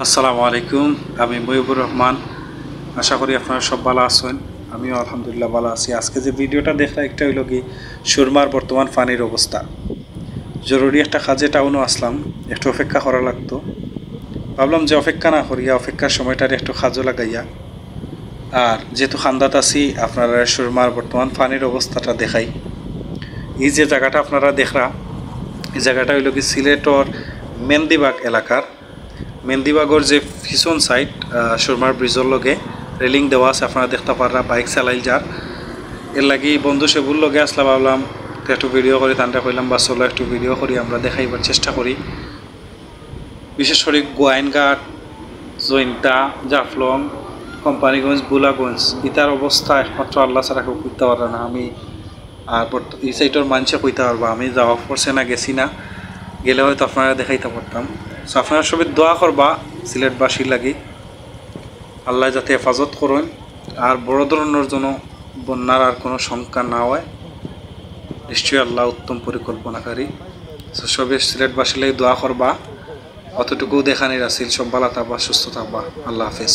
আসসালামু আলাইকুম। আমি মহিবুর রহমান। আশা করি আপনারা সব ভালো আছেন। আমিও আলহামদুলিল্লাহ ভালো আছি। আজকে যে ভিডিওটা দেখলাম একটা হইল কি সুরমার বর্তমান পানির অবস্থা। জরুরি একটা কাজে টাউনও আসলাম, একটু অপেক্ষা করা লাগতো। ভাবলাম যে অপেক্ষা না করিয়া অপেক্ষার সময়টার একটু কাজও লাগাইয়া আর যেহেতু খান্দাত আছি আপনারা সুরমার বর্তমান পানির অবস্থাটা দেখাই। এই যে জায়গাটা আপনারা দেখরা, এই জায়গাটা হইল কি সিলেটর মেন্দিবাগ এলাকার মেন্দিবাগর যে পিছন সাইড সুরমার ব্রিজের লগে রেলিং দেওয়া আছে, আপনারা দেখতে পারা বাইক চালাইল যার এর লাগি বন্ধু সেবুর লগে আসলা। ভাবলাম একটু ভিডিও করি, তানটা কইলাম বা চলো একটু ভিডিও করি, আমরা দেখাইবার চেষ্টা করি। বিশেষ করে গোয়াইনঘাট, জৈন্তা, জাফলং, কোম্পানিগঞ্জ, বুলাগঞ্জ ইতার অবস্থা একমাত্র আল্লাহ ছাড়া কেউ কইতে পারে না। আমি আর এই সাইডের মানুষে কইতে পারবো, আমি যাওয়া পড়ছে না, গেছি না, গেলে হয়তো আপনারা দেখাইতে পারতাম। সো আপনারা সবাই দোয়া করবা সিলেটবাসীর লাগি, আল্লাহ যাতে হেফাজত করেন আর বড় ধরনের জন্য বন্যার আর কোনো শঙ্কা না হয়। নিশ্চয়ই আল্লাহ উত্তম পরিকল্পনাকারী। সো সবে সিলেটবাসীর লাগি দোয়া করবা। অতটুকু দেখানির আসিল। সব ভালো থাকবা, সুস্থ থাকবা। আল্লাহ হাফেজ।